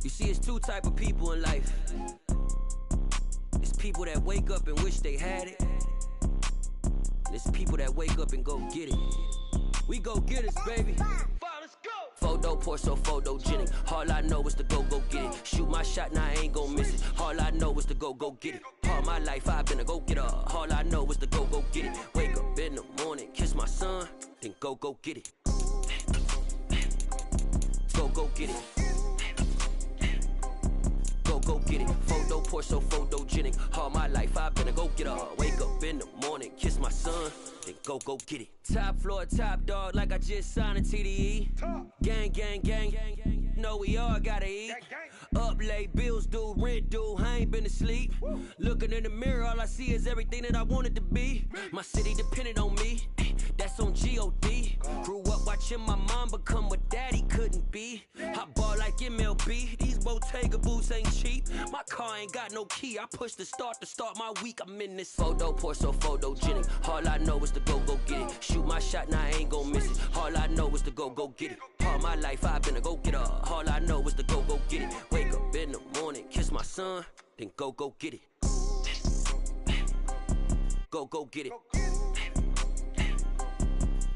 You see, it's two type of people in life. It's people that wake up and wish they had it. And it's people that wake up and go get it. We go get it, baby. Let's go. Photo pour so photogenic. All I know is to go get it. Shoot my shot, now I ain't gon' miss it. All I know is to go get it. All my life I've been a go-getter. All I know is to go get it. Wake up in the morning, kiss my son, then go get it. Go get it. Go get it. Photo pour so photogenic. All my life I've been a go-getter. Wake up in the morning, kiss my son, then go get it. Top floor, top dog, like I just signed a TDE. Gang, gang, gang, gang. Know we all gotta eat. Up late, bills due, rent due, I ain't been asleep. Looking in the mirror, all I see is everything that I wanted to be. My city depended on me, that's on G.O.D. Grew up watching my mom become what daddy couldn't be. I ball like MLB, these Bottega boots ain't cheap. My car ain't got no key, I push the start to start my week. I'm in this photo pour so photogenic. All I know is to go get it. Shoot my shot, now I ain't gon' miss it. All I know is to go get it. All my life I've been a go-getter. All I know is to go get it. Wake up in the morning, kiss my son, then go get it. Go get it.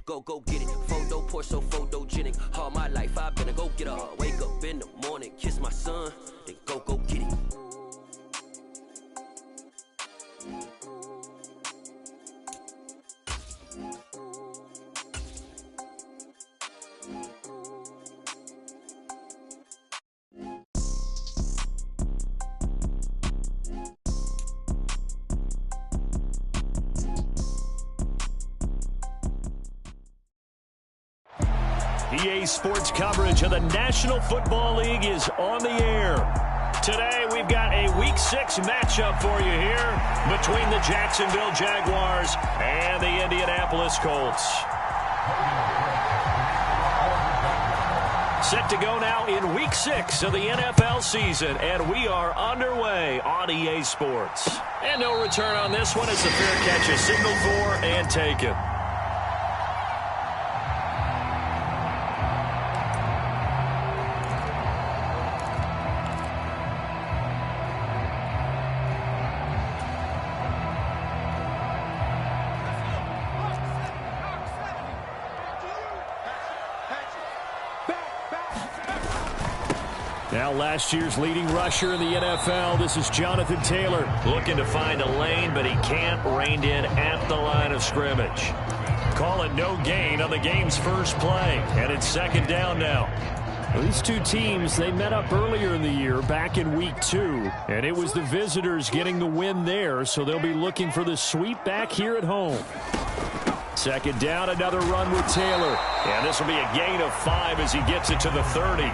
Go get it. Photo pour so photogenic. All my life I've been a go-getter. Wake up in the morning, kiss my son, then go get it. EA Sports coverage of the National Football League is on the air. Today, we've got a Week 6 matchup for you here between the Jacksonville Jaguars and the Indianapolis Colts. Set to go now in Week 6 of the NFL season, and we are underway on EA Sports. And no return on this one. It's a fair catch, a signal for, and taken. Now last year's leading rusher in the NFL, this is Jonathan Taylor. Looking to find a lane, but he can't, reined in at the line of scrimmage. Call it no gain on the game's first play, and it's second down now. Well, these two teams, they met up earlier in the year, back in Week 2, and it was the visitors getting the win there, so they'll be looking for the sweep back here at home. Second down, another run with Taylor, and this will be a gain of 5 as he gets it to the 30.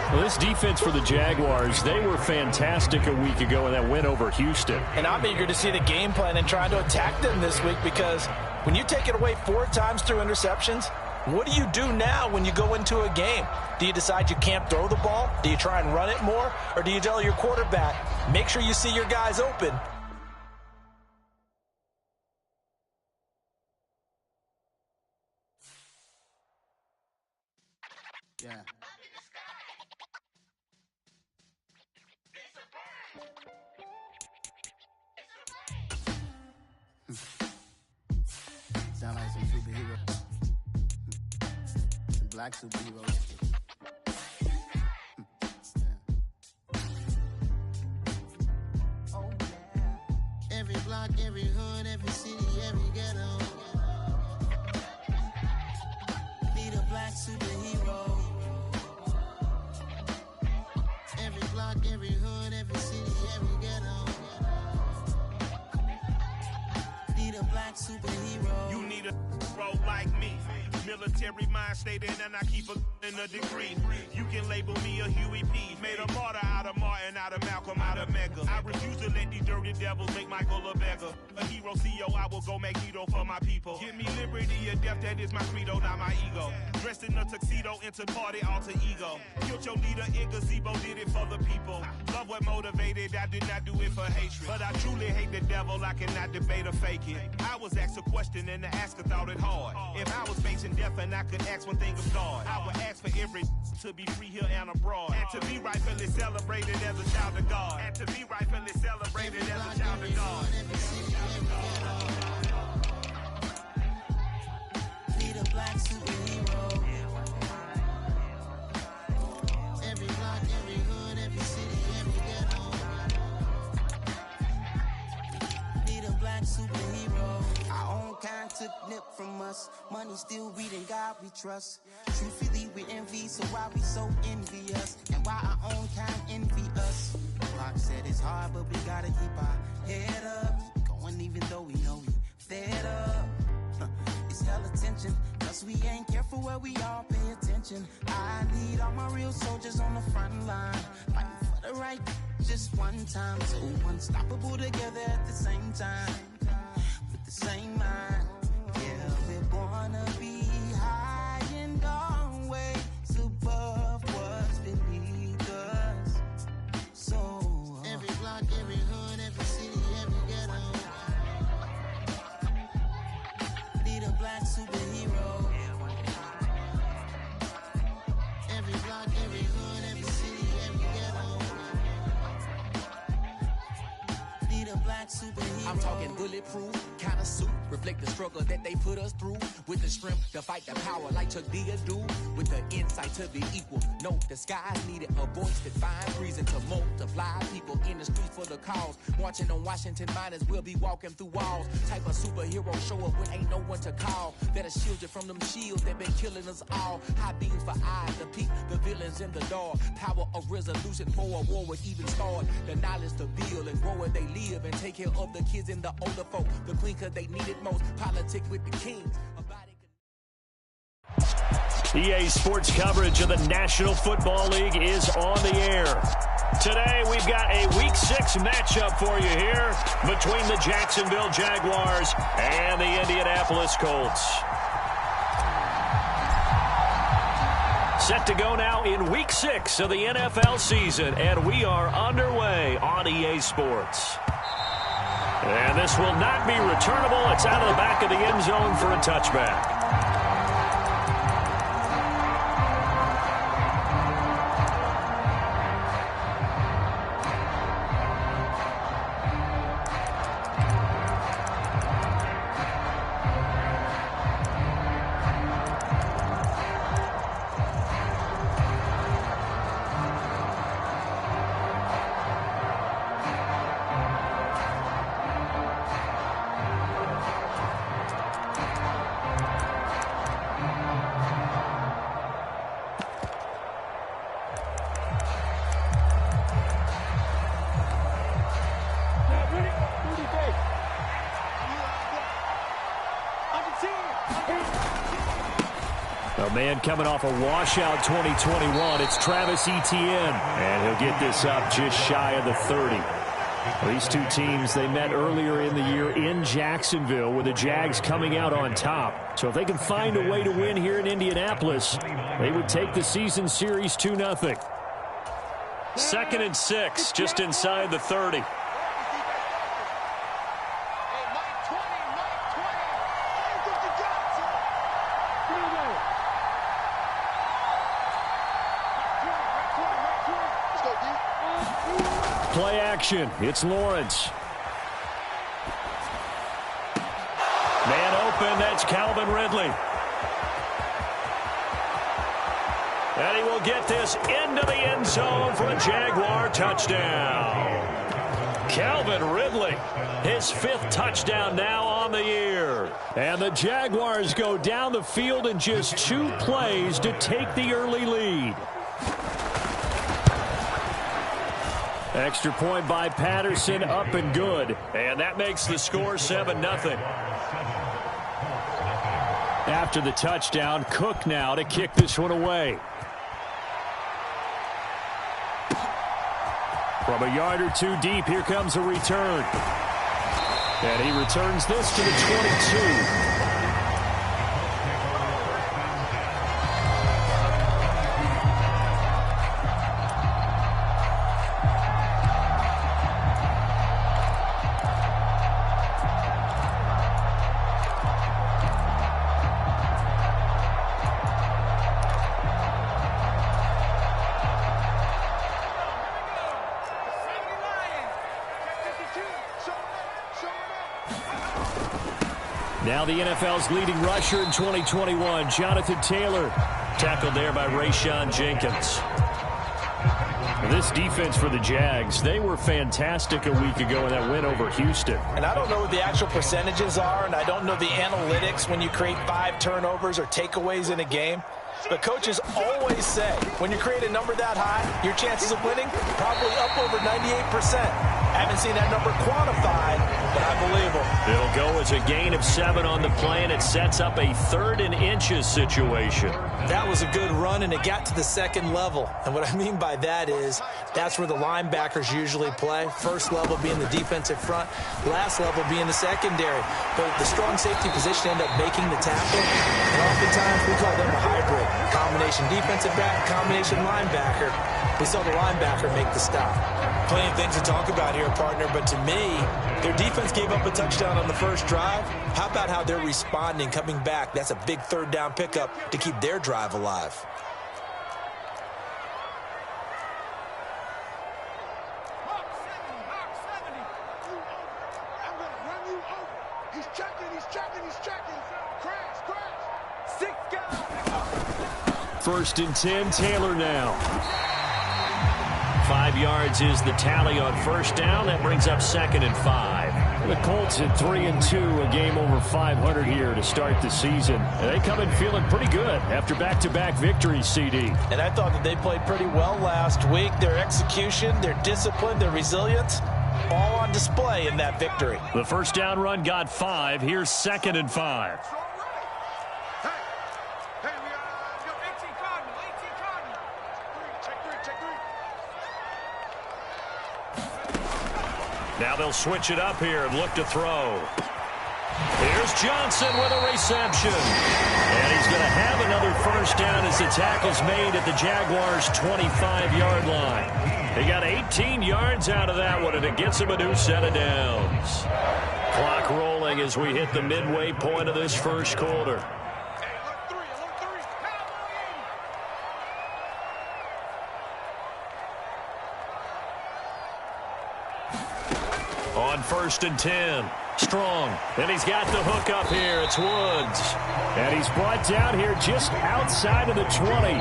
Well, this defense for the Jaguars, they were fantastic a week ago in that win over Houston. And I'm eager to see the game plan and trying to attack them this week, because when you take it away 4 times through interceptions, what do you do now when you go into a game? Do you decide you can't throw the ball? Do you try and run it more? Or do you tell your quarterback, make sure you see your guys open? Yeah. Sound like some superheroes. Some black superheroes. Oh, yeah. Every block, every hood, every city, every ghetto. Need a black superhero. Every block, every hood, every city, every ghetto. Need a black superhero. You need a hero like me. Military mind stated, and I keep a degree. You can label me a Huey P. Made a martyr out of Martin, out of Malcolm, out of Mega. I refuse to let these dirty devils make Michael a beggar. A hero CEO, I will go Magneto for my people. Give me liberty or death, that is my credo, not my ego. Dressed in a tuxedo, into party, alter ego. Killed your leader in gazebo, did it for the people. Love what motivated, I did not do it for hatred. But I truly hate the devil, I cannot debate or fake it. I was asked a question and the asker thought it hard. If I was facing death and I could ask one thing of God. I would ask for every to be free here and abroad, and to be rightfully celebrated as a child of God, and to be rightfully celebrated as a child of God. Be the black superhero. Every block, every hood, every city, every ghetto. Be the black superhero. Our own kind took nip from us. Money still reading God we trust. Truthfully we envy, so why we so envious? And why our own kind envy us? Rock said it's hard, but we gotta keep our head up. Going even though we know we fed up. It's hella tension, cause we ain't careful where we all pay attention. I need all my real soldiers on the front line, fighting for the right just one time. So unstoppable together at the same time, with the same mind. Yeah, we're born to be high and always above what's beneath us. So every block, every hood, every city, every ghetto. Be the black superhero. Every block, every hood, every city, every ghetto. Be the black superhero. I'm talking bulletproof kind of suit, reflect the struggle that they put us through, with the strength to fight the power like Chuck D do, with the insight to be equal. No disguise needed, a voice that finds reason to multiply people in the streets for the cause. Marching on Washington miners, we'll be walking through walls. Type of superhero show up when ain't no one to call. That'll shield you from them shields that been killing us all. High beams for eyes to peek the villains in the dark. Power of resolution for a war would even start. The knowledge to build and grow where they live and take care of the kids and the older folk. The queen cause they need it most. Politic with the kings. EA Sports coverage of the National Football League is on the air. Today, we've got a Week 6 matchup for you here between the Jacksonville Jaguars and the Indianapolis Colts. Set to go now in Week 6 of the NFL season, and we are underway on EA Sports. And this will not be returnable. It's out of the back of the end zone for a touchback. A man coming off a washout 2021, it's Travis Etienne, and he'll get this up just shy of the 30. These two teams, they met earlier in the year in Jacksonville with the Jags coming out on top. So if they can find a way to win here in Indianapolis, they would take the season series 2-0. 2nd and 6, just inside the 30. Play action. It's Lawrence. Man open. That's Calvin Ridley. And he will get this into the end zone for a Jaguar touchdown. Calvin Ridley, his 5th touchdown now on the year. And the Jaguars go down the field in just 2 plays to take the early lead. Extra point by Patterson, up and good. And that makes the score 7-0. After the touchdown, Cook now to kick this one away. From a yard or 2 deep, here comes a return. And he returns this to the 22. Now the NFL's leading rusher in 2021, Jonathan Taylor, tackled there by Rayshon Jenkins. This defense for the Jags, they were fantastic a week ago in that win over Houston. And I don't know what the actual percentages are, and I don't know the analytics when you create 5 turnovers or takeaways in a game. But coaches always say, when you create a number that high, your chances of winning probably up over 98%. I haven't seen that number quantified, but I believe them. It'll go as a gain of 7 on the play, and it sets up a 3rd and inches situation. That was a good run, and it got to the 2nd level. And what I mean by that is that's where the linebackers usually play. First level being the defensive front, last level being the secondary. But the strong safety position end up making the tackle, and oftentimes we call them a hybrid. Combination defensive back, combination linebacker. We saw the linebacker make the stop. Plenty of things to talk about here, partner, but to me, their defense gave up a touchdown on the first drive. How about how they're responding, coming back? That's a big 3rd down pickup to keep their drive alive. First and 10, Taylor now. 5 yards is the tally on first down. That brings up 2nd and 5. The Colts at 3-2, a game over 500 here to start the season. And they come in feeling pretty good after back-to-back victories, CD. And I thought that they played pretty well last week. Their execution, their discipline, their resilience, all on display in that victory. The first down run got 5. Here's 2nd and 5. Now they'll switch it up here and look to throw. Here's Johnson with a reception. And he's going to have another first down as the tackle's made at the Jaguars' 25-yard line. They got 18 yards out of that one, and it gets them a new set of downs. Clock rolling as we hit the midway point of this first quarter. On 1st and 10, Strong, and he's got the hook up here. It's Woods, and he's brought down here just outside of the 20.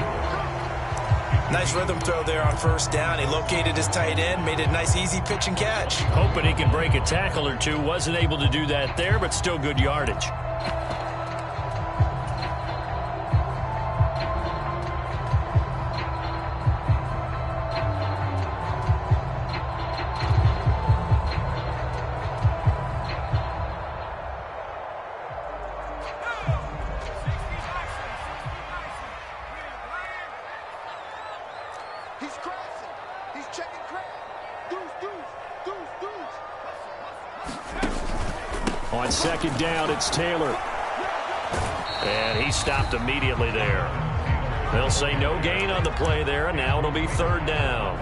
Nice rhythm throw there on first down. He located his tight end, made it a nice easy pitch and catch. Hoping he can break a tackle or two. Wasn't able to do that there, but still good yardage. On 2nd down, it's Taylor. And he stopped immediately there. They'll say no gain on the play there, and now it'll be 3rd down.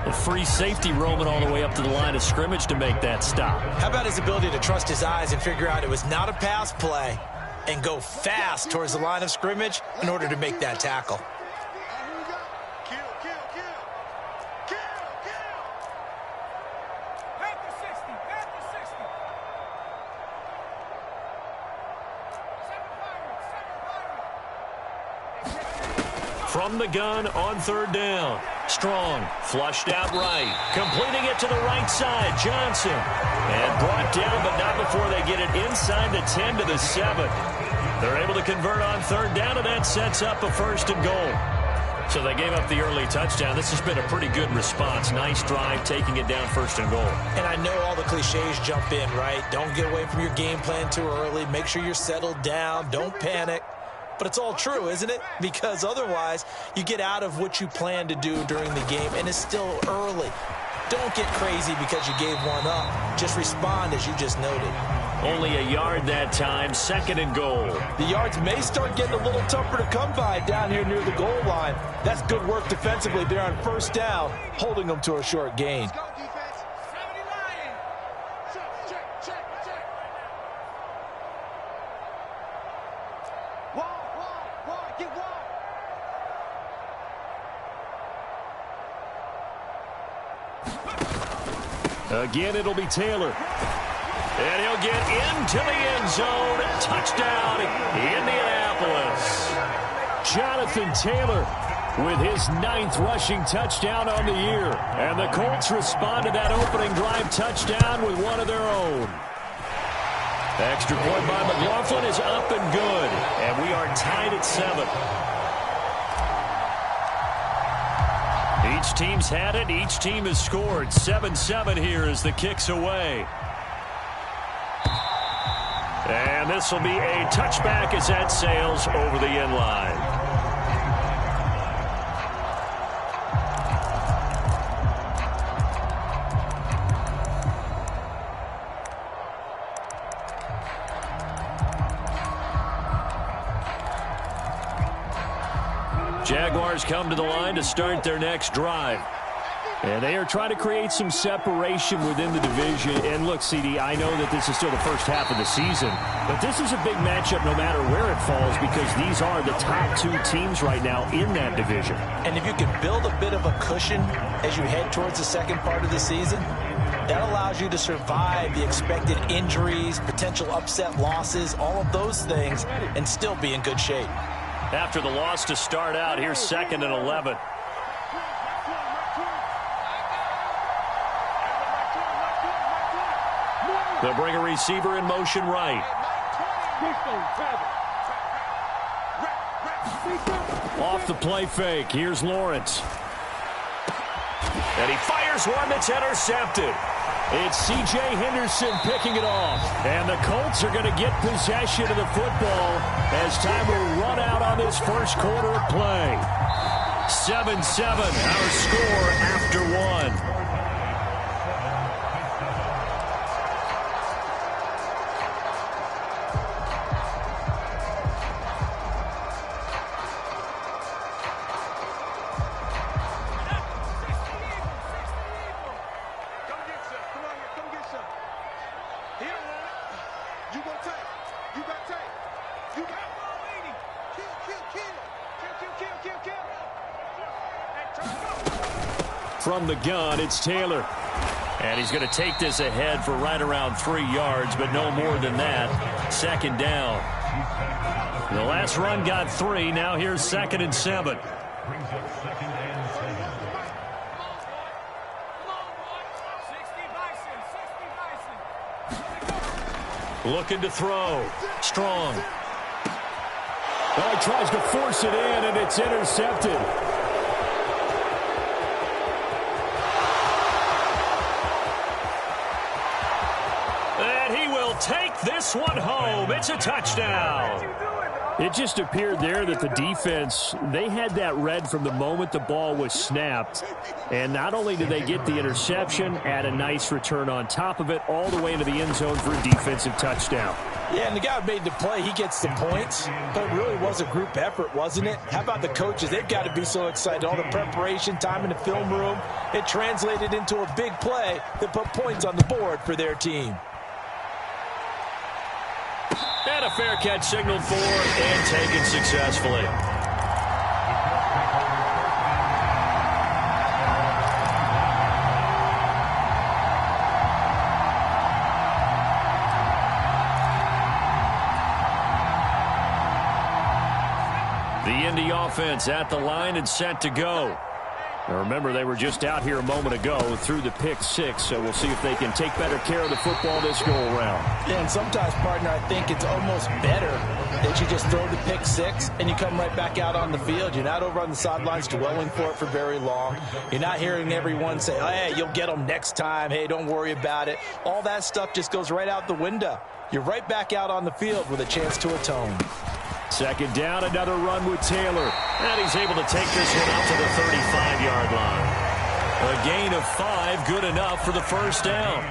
A free safety roaming all the way up to the line of scrimmage to make that stop. How about his ability to trust his eyes and figure out it was not a pass play and go fast towards the line of scrimmage in order to make that tackle? From the gun on 3rd down. Strong, flushed out right. Completing it to the right side, Johnson. And brought down, but not before they get it inside the 10 to the 7. They're able to convert on 3rd down, and that sets up a 1st and goal. So they gave up the early touchdown. This has been a pretty good response. Nice drive, taking it down 1st and goal. And I know all the cliches jump in, right? Don't get away from your game plan too early. Make sure you're settled down. Don't panic. But it's all true, isn't it? Because otherwise, you get out of what you plan to do during the game, and it's still early. Don't get crazy because you gave one up. Just respond as you just noted. Only a yard that time, 2nd and goal. The yards may start getting a little tougher to come by down here near the goal line. That's good work defensively there on 1st down, holding them to a short gain. Again, it'll be Taylor. And he'll get into the end zone. Touchdown, Indianapolis. Jonathan Taylor with his 9th rushing touchdown on the year. And the Colts respond to that opening drive touchdown with one of their own. Extra point by McLaughlin is up and good. And we are tied at 7. Each team's had it. Each team has scored. 7-7 here as the kick's away. And this will be a touchback as that sails over the end line. Jaguars come to the line to start their next drive. And they are trying to create some separation within the division. And look, CD, I know that this is still the first half of the season, but this is a big matchup no matter where it falls because these are the top 2 teams right now in that division. And if you can build a bit of a cushion as you head towards the second part of the season, that allows you to survive the expected injuries, potential upset losses, all of those things, and still be in good shape. After the loss to start out, here's 2nd and 11. They'll bring a receiver in motion right. Off the play fake. Here's Lawrence. And he fires one that's intercepted. It's C.J. Henderson picking it off. And the Colts are going to get possession of the football as time will run out on this first quarter of play. 7-7, our score after 1. From the gun, it's Taylor. And he's going to take this ahead for right around 3 yards, but no more than that. 2nd down. The last run got 3. Now here's 2nd and 7. Looking to throw. Strong. Well, he tries to force it in, and it's intercepted. Take this one home. It's a touchdown. It just appeared there that the defense, they had that read from the moment the ball was snapped. And not only did they get the interception, add a nice return on top of it, all the way into the end zone for a defensive touchdown. Yeah, and the guy who made the play, he gets the points. But it really was a group effort, wasn't it? How about the coaches? They've got to be so excited. All the preparation, time in the film room, it translated into a big play that put points on the board for their team. And a fair catch signaled for and taken successfully. The Indy offense at the line and set to go. Now remember, they were just out here a moment ago through the pick 6, so we'll see if they can take better care of the football this go-around. Yeah, and sometimes, partner, I think it's almost better that you just throw the pick 6 and you come right back out on the field. You're not over on the sidelines dwelling for it for very long. You're not hearing everyone say, oh, hey, you'll get them next time. Hey, don't worry about it. All that stuff just goes right out the window. You're right back out on the field with a chance to atone. 2nd down, another run with Taylor. And he's able to take this one out to the 35-yard line. A gain of 5, good enough for the first down.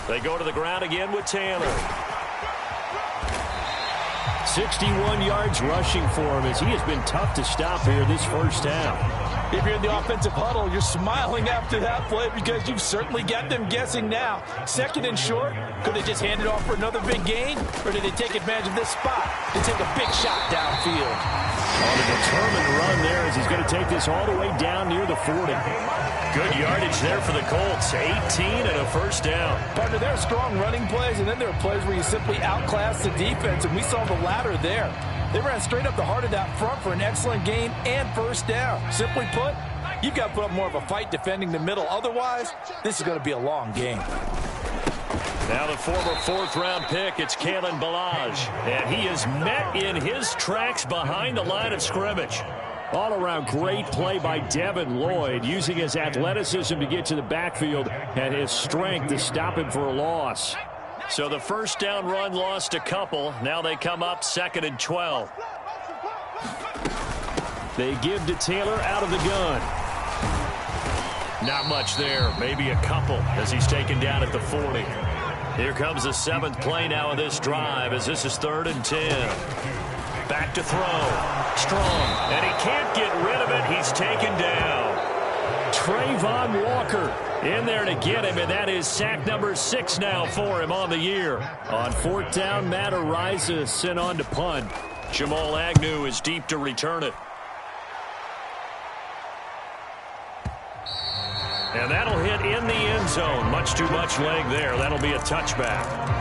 They go to the ground again with Taylor. 61 yards rushing for him as he has been tough to stop here this first half. If you're in the offensive huddle, you're smiling after that play because you've certainly got them guessing now. Second and short, could they just hand it off for another big gain? Or did they take advantage of this spot to take a big shot downfield? On a determined run there as he's going to take this all the way down near the 40. Good yardage there for the Colts. 18 and a first down. Partner, there are strong running plays, and then there are plays where you simply outclass the defense, and we saw the latter there. They ran straight up the heart of that front for an excellent gain and first down. Simply put, you've got to put up more of a fight defending the middle. Otherwise, this is going to be a long game. Now the former fourth-round pick, it's Kalen Ballage. And he is met in his tracks behind the line of scrimmage. All-around great play by Devin Lloyd, using his athleticism to get to the backfield and his strength to stop him for a loss. So the first down run lost a couple. Now they come up 2nd and 12. They give to Taylor out of the gun. Not much there. Maybe a couple as he's taken down at the 40. Here comes the 7th play now of this drive as this is 3rd and 10. Back to throw. Strong. And he can't get rid of it. He's taken down. Trayvon Walker in there to get him, and that is sack number 6 now for him on the year. On 4th down, Matt Araiza sent on to punt. Jamal Agnew is deep to return it. And that'll hit in the end zone. Much too much leg there. That'll be a touchback.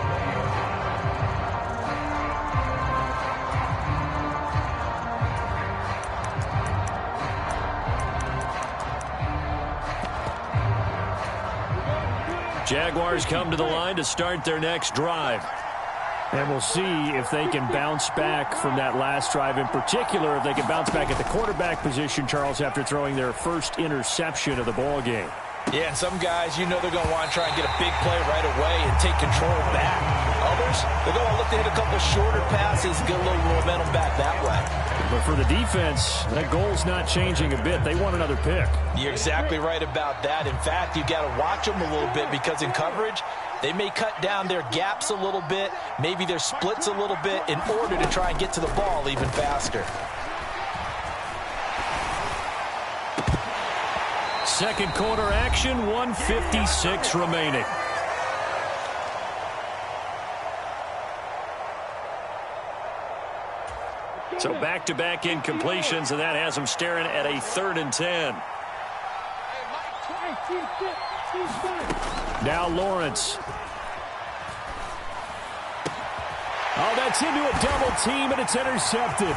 Jaguars come to the line to start their next drive. And we'll see if they can bounce back from that last drive. In particular, if they can bounce back at the quarterback position, Charles, after throwing their first interception of the ball game. Yeah, and some guys, you know they're going to want to try and get a big play right away and take control back. Others, they're going to look to hit a couple shorter passes, get a little momentum back that way. But for the defense, that goal's not changing a bit. They want another pick. You're exactly right about that. In fact, you've got to watch them a little bit because in coverage, they may cut down their gaps a little bit, maybe their splits a little bit in order to try and get to the ball even faster. Second quarter action, 1:56 remaining. So back-to-back incompletions, and that has them staring at a 3rd and 10. Now Lawrence. Oh, that's into a double team, and it's intercepted.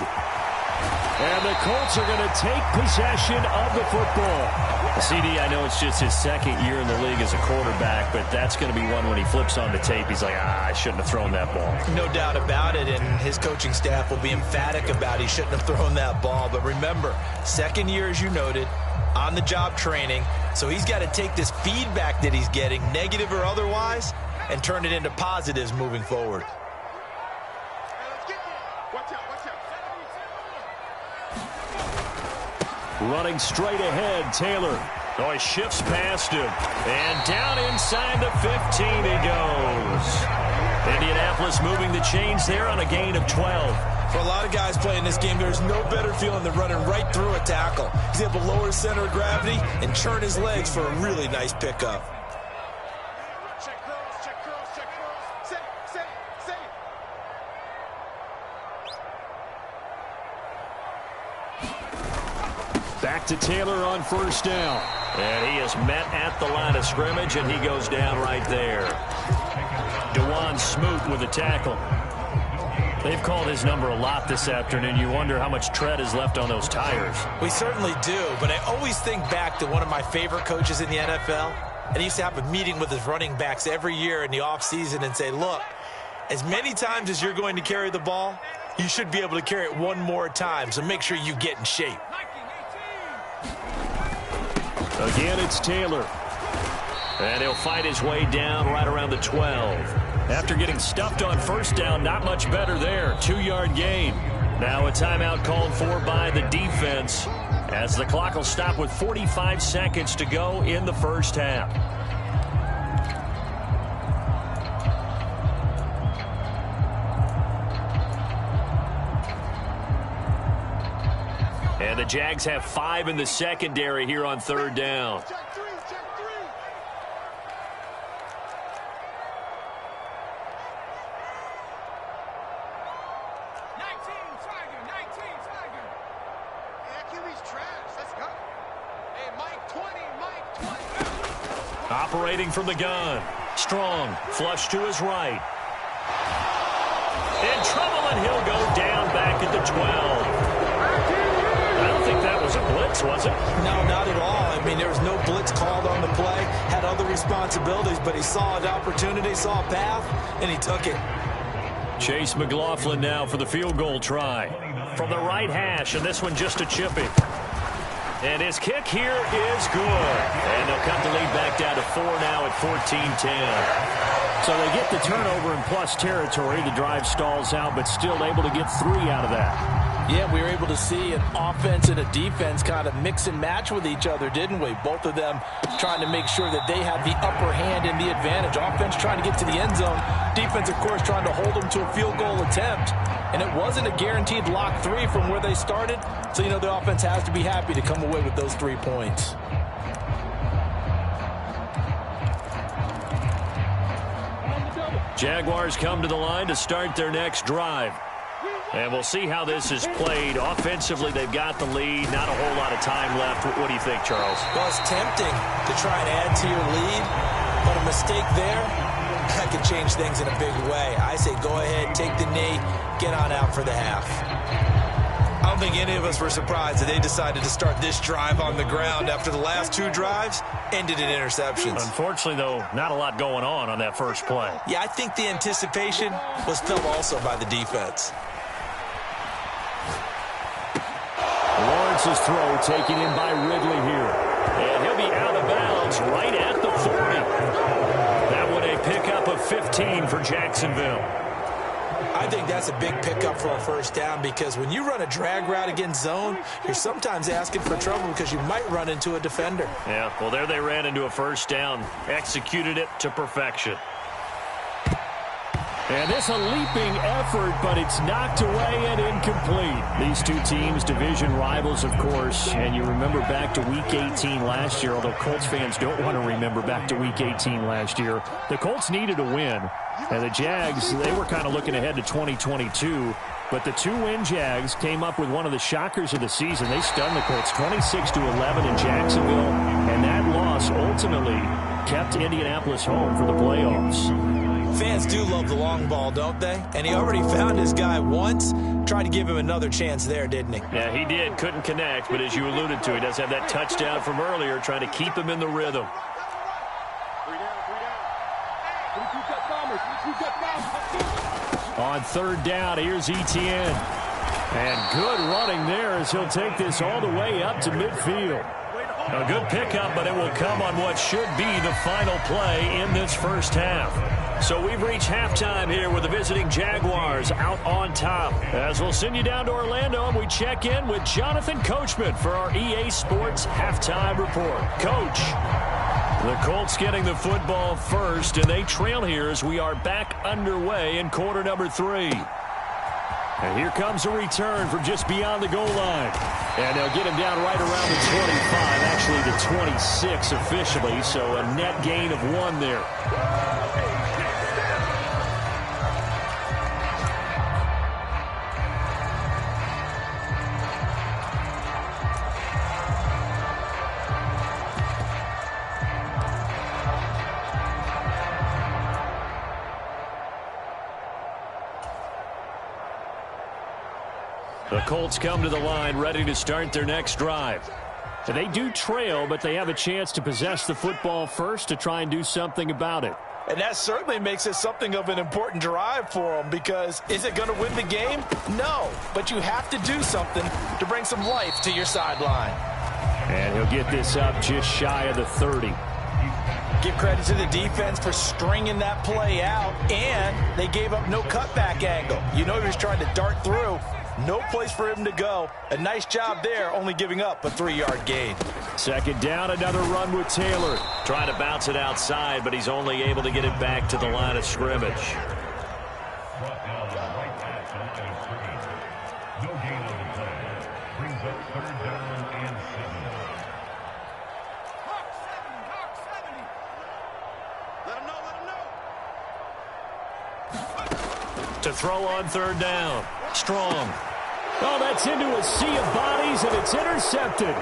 And the Colts are going to take possession of the football. CD, I know it's just his 2nd year in the league as a quarterback, but that's going to be one when he flips on the tape. He's like, I shouldn't have thrown that ball. No doubt about it, and his coaching staff will be emphatic about he shouldn't have thrown that ball. But remember, 2nd year, as you noted, on-the-job training, so he's got to take this feedback that he's getting, negative or otherwise, and turn it into positives moving forward. Running straight ahead, Taylor. Oh, he shifts past him. And down inside the 15 he goes. Indianapolis moving the chains there on a gain of 12. For a lot of guys playing this game, there's no better feeling than running right through a tackle. He's able to lower his center of gravity and churn his legs for a really nice pickup. Back to Taylor on 1st down. And he is met at the line of scrimmage, and he goes down right there. DeJuan Smoot with a tackle. They've called his number a lot this afternoon. You wonder how much tread is left on those tires. We certainly do, but I always think back to one of my favorite coaches in the NFL. And he used to have a meeting with his running backs every year in the offseason and say, look, as many times as you're going to carry the ball, you should be able to carry it one more time, so make sure you get in shape. Again, it's Taylor. And he'll fight his way down right around the 12. After getting stuffed on 1st down, not much better there. 2-yard gain. Now a timeout called for by the defense as the clock will stop with 45 seconds to go in the 1st half. And the Jags have 5 in the secondary here on 3rd down. Check 3, check 3. Operating from the gun. Strong. Flush to his right. In trouble, and he'll go down back at the 12. I don't think that was a blitz, was it? No, not at all. I mean, there was no blitz called on the play. Had other responsibilities, but he saw an opportunity, saw a path, and he took it. Chase McLaughlin now for the field goal try. From the right hash, and this one just a chipping. And his kick here is good. And they'll cut the lead back down to 4 now at 14-10. So they get the turnover in plus territory. The drive stalls out, but still able to get 3 out of that. Yeah, we were able to see an offense and a defense kind of mix and match with each other, didn't we? Both of them trying to make sure that they had the upper hand and the advantage. Offense trying to get to the end zone. Defense, of course, trying to hold them to a field goal attempt. And it wasn't a guaranteed lock 3 from where they started. So, you know, the offense has to be happy to come away with those 3 points. Jaguars come to the line to start their next drive. And we'll see how this is played. Offensively, they've got the lead. Not a whole lot of time left. What do you think, Charles? Well, it's tempting to try and add to your lead, but a mistake there, that could change things in a big way. I say go ahead, take the knee, get on out for the half. I don't think any of us were surprised that they decided to start this drive on the ground after the last 2 drives ended in interceptions. Unfortunately, though, not a lot going on that first play. Yeah, I think the anticipation was felt also by the defense. Lawrence's throw taken in by Ridley here. And he'll be out of bounds right at the 40. That one a pickup of 15 for Jacksonville. I think that's a big pickup for a first down because when you run a drag route against zone, you're sometimes asking for trouble because you might run into a defender. Yeah, well, there they ran into a first down. Executed it to perfection. And this a leaping effort, but it's knocked away and incomplete. These 2 teams, division rivals, of course. And you remember back to Week 18 last year, although Colts fans don't want to remember back to Week 18 last year. The Colts needed a win. And the Jags, they were kind of looking ahead to 2022. But the 2-win Jags came up with one of the shockers of the season. They stunned the Colts 26-11 in Jacksonville. And that loss ultimately kept Indianapolis home for the playoffs. Fans do love the long ball, don't they? And he already found his guy once. Tried to give him another chance there, didn't he? Yeah, he did. Couldn't connect, but as you alluded to, he does have that touchdown from earlier, trying to keep him in the rhythm. On 3rd down, here's Etienne. And good running there as he'll take this all the way up to midfield. A good pickup, but it will come on what should be the final play in this first half. So we've reached halftime here with the visiting Jaguars out on top. As we'll send you down to Orlando, and we check in with Jonathan Coachman for our EA Sports Halftime Report. Coach, the Colts getting the football first, and they trail here as we are back underway in quarter number 3. And here comes a return from just beyond the goal line. And they'll get him down right around the 25, actually the 26 officially, so a net gain of 1 there. The Colts come to the line ready to start their next drive. They do trail, but they have a chance to possess the football first to try and do something about it. And that certainly makes it something of an important drive for them because is it going to win the game? No, but you have to do something to bring some life to your sideline. And he'll get this up just shy of the 30. Give credit to the defense for stringing that play out, and they gave up no cutback angle. You know he was trying to dart through. No place for him to go. A nice job there, only giving up a 3-yard gain. 2nd down, another run with Taylor. Trying to bounce it outside, but he's only able to get it back to the line of scrimmage. To throw on third down. Strong. Oh, that's into a sea of bodies, and it's intercepted.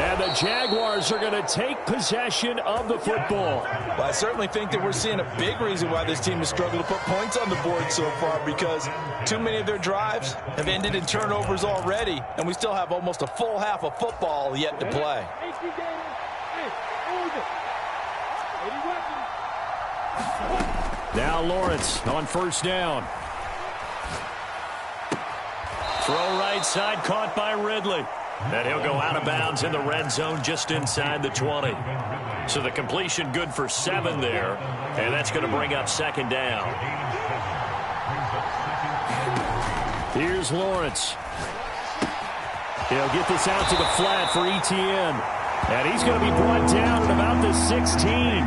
And the Jaguars are going to take possession of the football. Well, I certainly think that we're seeing a big reason why this team has struggled to put points on the board so far, because too many of their drives have ended in turnovers already, and we still have almost a full half of football yet to play. Now Lawrence on first down. Throw right side, caught by Ridley. And he'll go out of bounds in the red zone just inside the 20. So the completion good for 7 there. And that's going to bring up second down. Here's Lawrence. He'll get this out to the flat for Etienne. And he's going to be brought down at about the 16.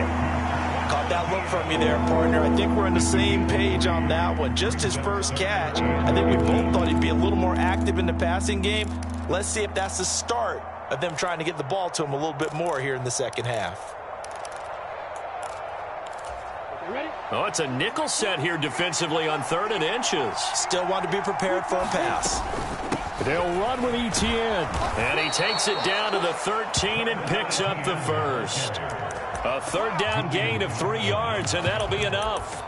Caught that look from you there, partner. I think we're on the same page on that one. Just his first catch. I think we both thought he'd be a little more active in the passing game. Let's see if that's the start of them trying to get the ball to him a little bit more here in the second half. Oh, it's a nickel set here defensively on 3rd and inches. Still want to be prepared for a pass. They'll run with Etienne. And he takes it down to the 13 and picks up the first. A 3rd down gain of 3 yards, and that'll be enough.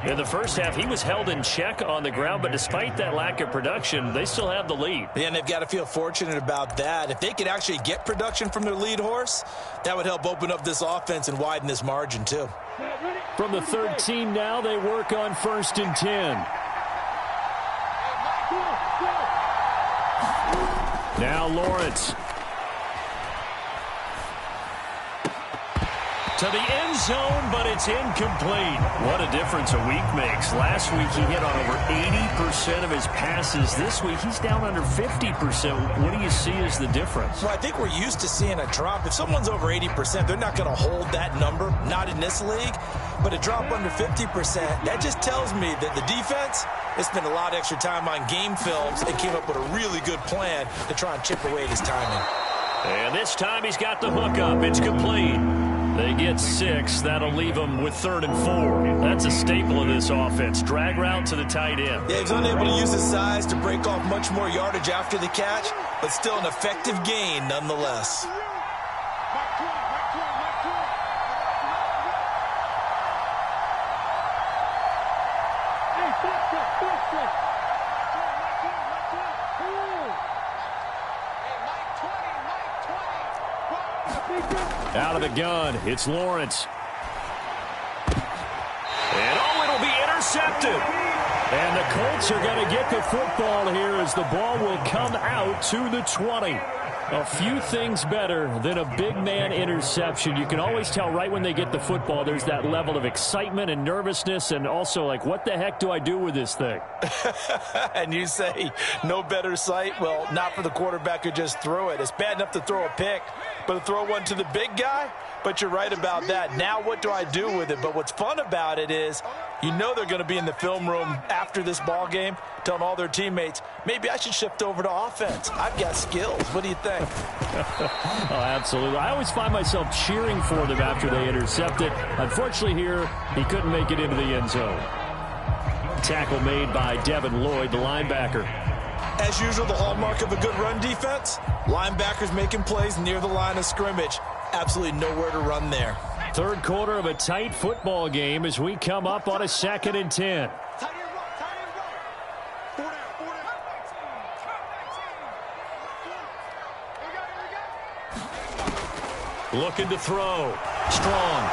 In the first half, he was held in check on the ground, but despite that lack of production, they still have the lead. Yeah, and they've got to feel fortunate about that. If they could actually get production from their lead horse, that would help open up this offense and widen this margin, too. From the 13 now, they work on 1st and 10. Now Lawrence. To the end zone, but it's incomplete. What a difference a week makes. Last week, he hit on over 80% of his passes. This week, he's down under 50%. What do you see as the difference? Well, I think we're used to seeing a drop. If someone's over 80%, they're not going to hold that number, not in this league. But a drop under 50%, that just tells me that the defense has spent a lot of extra time on game films and came up with a really good plan to try and chip away at his timing. And this time, he's got the hookup. It's complete. They get 6. That'll leave them with 3rd and 4. That's a staple of this offense. Drag route to the tight end. Yeah, he's unable to use his size to break off much more yardage after the catch, but still an effective gain nonetheless. Out of the gun, it's Lawrence. And it'll be intercepted. And the Colts are going to get the football here as the ball will come out to the 20. A few things better than a big man interception. You can always tell right when they get the football, there's that level of excitement and nervousness, and also like, what the heck do I do with this thing? And you say, no better sight? Well, not for the quarterback who just threw it. It's bad enough to throw a pick, but to throw one to the big guy? But you're right about that. Now what do I do with it? But what's fun about it is, you know they're going to be in the film room after this ball game telling all their teammates, maybe I should shift over to offense. I've got skills. What do you think? Oh, absolutely. I always find myself cheering for them after they intercept it. Unfortunately here, he couldn't make it into the end zone. Tackle made by Devin Lloyd, the linebacker. As usual, the hallmark of a good run defense, linebackers making plays near the line of scrimmage. Absolutely nowhere to run there. Third quarter of a tight football game as we come up on a 2nd and 10. Looking to throw. Strong.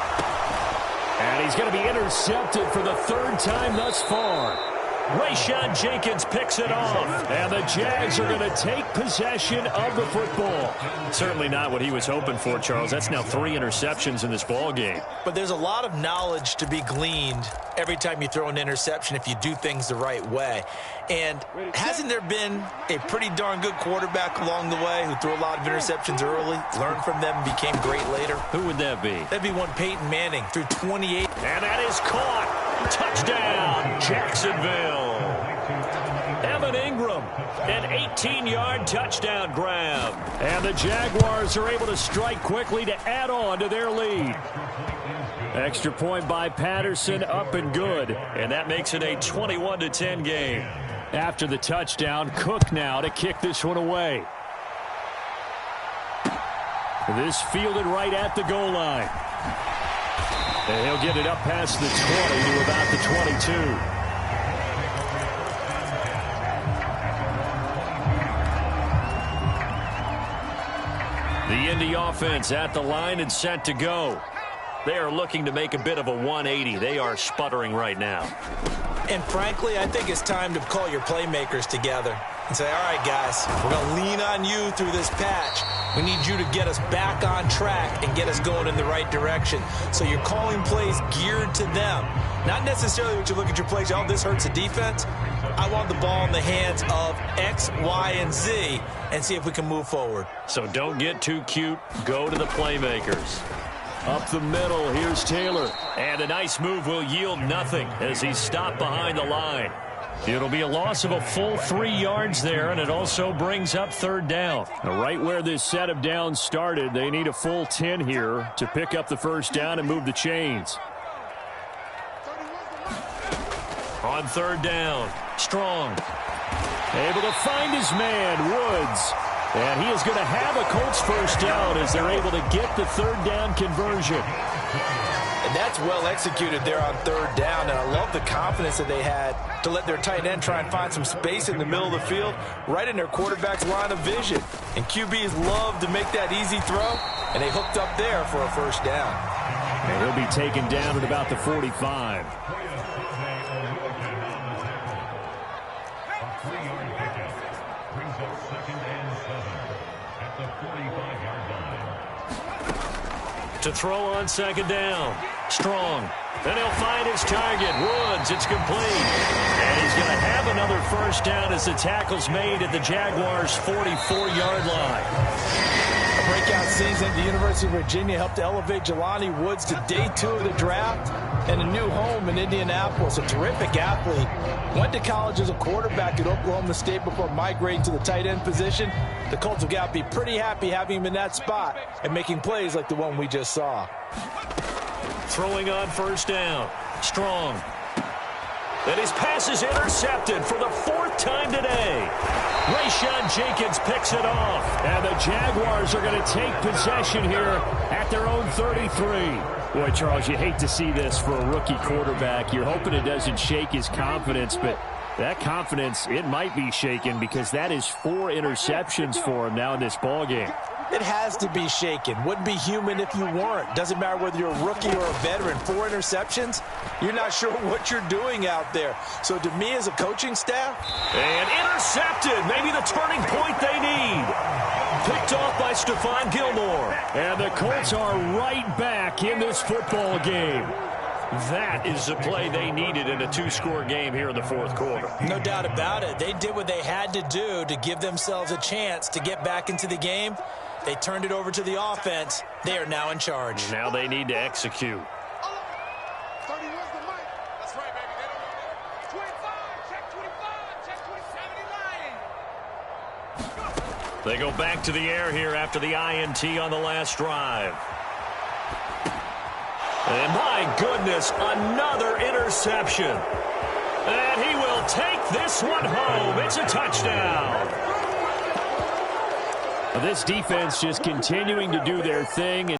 And he's going to be intercepted for the 3rd time thus far. Rayshawn Jenkins picks it off. And the Jags are going to take possession of the football. Certainly not what he was hoping for, Charles. That's now 3 interceptions in this ball game. But there's a lot of knowledge to be gleaned every time you throw an interception if you do things the right way. And hasn't there been a pretty darn good quarterback along the way who threw a lot of interceptions early, learned from them, and became great later? Who would that be? That'd be one Peyton Manning, threw 28. And that is caught. Touchdown, Jacksonville. Evan Ingram An 18-yard touchdown grab. And the Jaguars are able to strike quickly to add on to their lead. Extra point by Patterson, up and good. And that makes it a 21-10 game. After the touchdown, Cook now to kick this one away. This fielded right at the goal line. And he'll get it up past the 20 to about the 22. The Indy offense at the line and set to go. They are looking to make a bit of a 180. They are sputtering right now. And frankly, I think it's time to call your playmakers together and say, all right, guys, we're going to lean on you through this patch. We need you to get us back on track and get us going in the right direction. So you're calling plays geared to them. Not necessarily what you look at your plays, oh, this hurts the defense. I want the ball in the hands of X, Y, and Z and see if we can move forward. So don't get too cute. Go to the playmakers. Up the middle, here's Taylor. And a nice move will yield nothing as he's stopped behind the line. It'll be a loss of a full 3 yards there, and it also brings up third down. Now, right where this set of downs started, they need a full 10 here to pick up the first down and move the chains. On third down, Strong. Able to find his man, Woods. And he is going to have a Colts first down as they're able to get the third down conversion. And that's well executed there on third down. And I love the confidence that they had to let their tight end try and find some space in the middle of the field, right in their quarterback's line of vision. And QBs love to make that easy throw, and they hooked up there for a first down. And he'll be taken down at about the 45. To throw on second down. Strong. Then he'll find his target. Woods, it's complete. And he's going to have another first down as the tackle's made at the Jaguars' 44-yard line. A breakout season at the University of Virginia helped elevate Jelani Woods to day 2 of the draft and a new home in Indianapolis. A terrific athlete. Went to college as a quarterback at Oklahoma State before migrating to the tight end position. The Colts have got to be pretty happy having him in that spot and making plays like the one we just saw. Throwing on first down. Strong. And his pass is intercepted for the 4th time today. Rayshon Jenkins picks it off. And the Jaguars are going to take possession here at their own 33. Boy, Charles, you hate to see this for a rookie quarterback. You're hoping it doesn't shake his confidence, but that confidence, it might be shaken because that is 4 interceptions for him now in this ballgame. It has to be shaken. Wouldn't be human if you weren't. Doesn't matter whether you're a rookie or a veteran. 4 interceptions, you're not sure what you're doing out there. So to me as a coaching staff. And intercepted. Maybe the turning point they need. Picked off by Stephon Gilmore. And the Colts are right back in this football game. That is the play they needed in a 2-score game here in the 4th quarter. No doubt about it. They did what they had to do to give themselves a chance to get back into the game. They turned it over to the offense. They are now in charge. Now they need to execute. They go back to the air here after the INT on the last drive. And my goodness, another interception. And he will take this one home. It's a touchdown. This defense just continuing to do their thing.